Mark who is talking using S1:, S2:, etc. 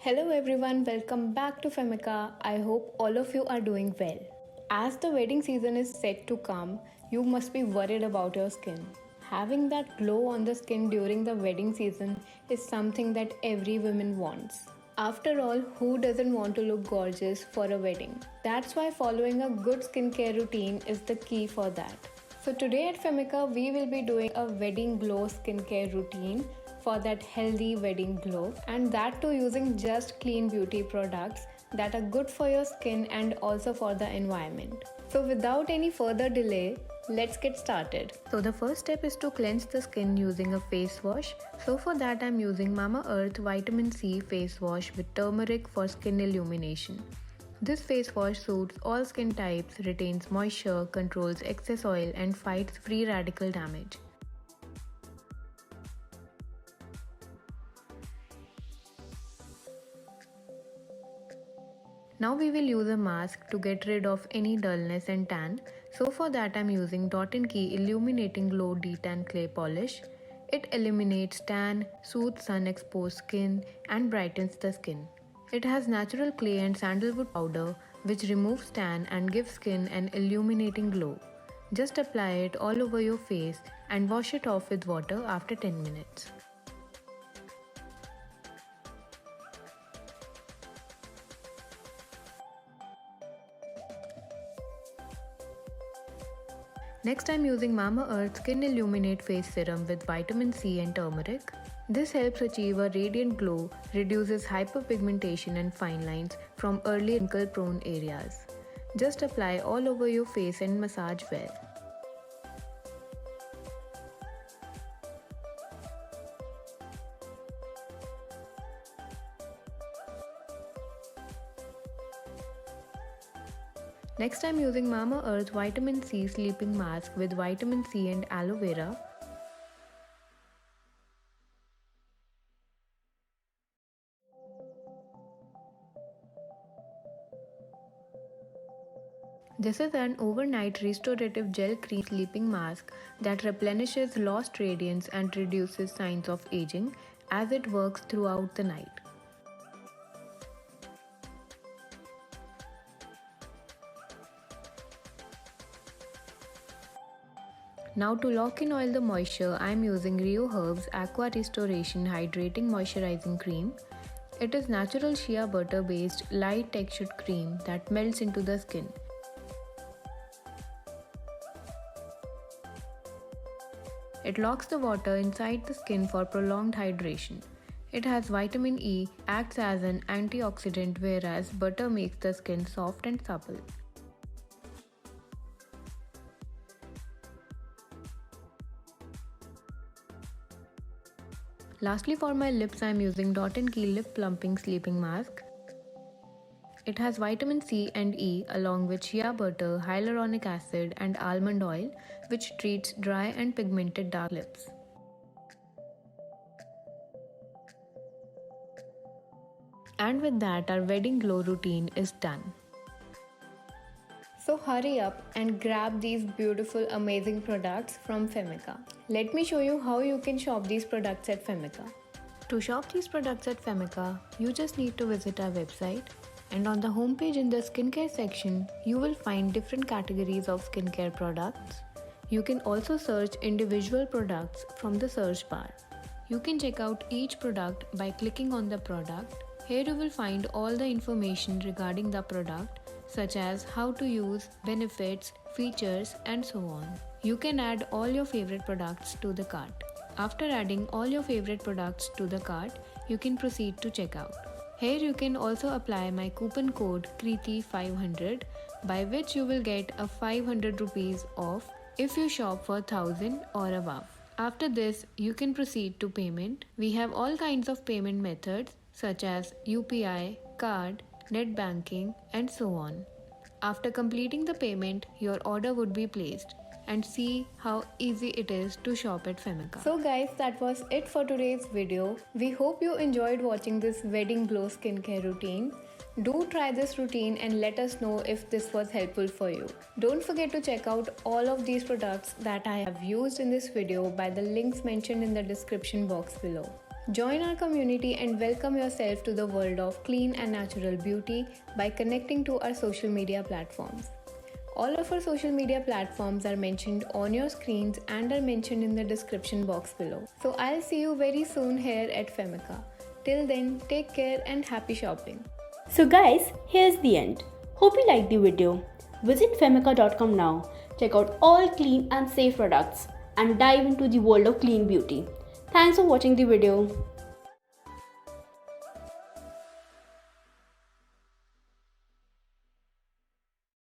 S1: Hello everyone, welcome back to Femica. I hope all of you are doing well. As the wedding season is set to come, you must be worried about your skin. Having that glow on the skin during the wedding season is something that every woman wants. After all, who doesn't want to look gorgeous for a wedding? That's why following a good skincare routine is the key for that. So today at Femica, we will be doing a wedding glow skincare routine for that healthy wedding glow, and that too using just clean beauty products that are good for your skin and also for the environment. So without any further delay, let's get started. So the first step is to cleanse the skin using a face wash. So for that I'm using Mamaearth Vitamin C Face Wash with turmeric for skin illumination. This face wash suits all skin types, retains moisture, controls excess oil and fights free radical damage. Now we will use a mask to get rid of any dullness and tan. So for that I'm using Dot & Key Illuminating Glow Detan Clay Polish. It eliminates tan, soothes sun-exposed skin and brightens the skin. It has natural clay and sandalwood powder which removes tan and gives skin an illuminating glow. Just apply it all over your face and wash it off with water after 10 minutes. Next I'm using Mamaearth Skin Illuminate Face Serum with Vitamin C and turmeric. This helps achieve a radiant glow, reduces hyperpigmentation and fine lines from early wrinkle-prone areas. Just apply all over your face and massage well. Next I'm using Mamaearth Vitamin C Sleeping Mask with Vitamin C and Aloe Vera. This is an overnight restorative gel cream sleeping mask that replenishes lost radiance and reduces signs of aging as it works throughout the night. Now to lock in all the moisture, I am using Riyo Herbs Aqua Restoration Hydrating Moisturizing Cream. It is natural shea butter based light textured cream that melts into the skin. It locks the water inside the skin for prolonged hydration. It has vitamin E, acts as an antioxidant, whereas butter makes the skin soft and supple. Lastly, for my lips I am using Dot & Key Lip Plumping Sleeping Mask. It has vitamin C and E along with shea butter, hyaluronic acid and almond oil, which treats dry and pigmented dark lips. And with that, our wedding glow routine is done. So hurry up and grab these beautiful, amazing products from Femica. Let me show you how you can shop these products at Femica. To shop these products at Femica, you just need to visit our website, and on the homepage in the skincare section, you will find different categories of skincare products. You can also search individual products from the search bar. You can check out each product by clicking on the product. Here you will find all the information regarding the product, such as how to use, benefits, features and so on. You can add all your favorite products to the cart. After adding all your favorite products to the cart, you can proceed to checkout. Here you can also apply my coupon code KRITI500, by which you will get a 500 rupees off if you shop for 1000 or above. After this, you can proceed to payment. We have all kinds of payment methods such as UPI, card, net banking and so on. After completing the payment, your order would be placed, and see how easy it is to shop at Femica. So guys, that was it for today's video. We hope you enjoyed watching this wedding glow skincare routine. Do try this routine and let us know if this was helpful for you. Don't forget to check out all of these products that I have used in this video by the links mentioned in the description box below. Join our community and welcome yourself to the world of clean and natural beauty by connecting to our social media platforms. All of our social media platforms are mentioned on your screens and are mentioned in the description box below. So I'll see you very soon here at Femica. Till then, take care and happy shopping.
S2: So guys, here's the end. Hope you liked the video. Visit femica.com now. Check out all clean and safe products and dive into the world of clean beauty. Thanks for watching the video.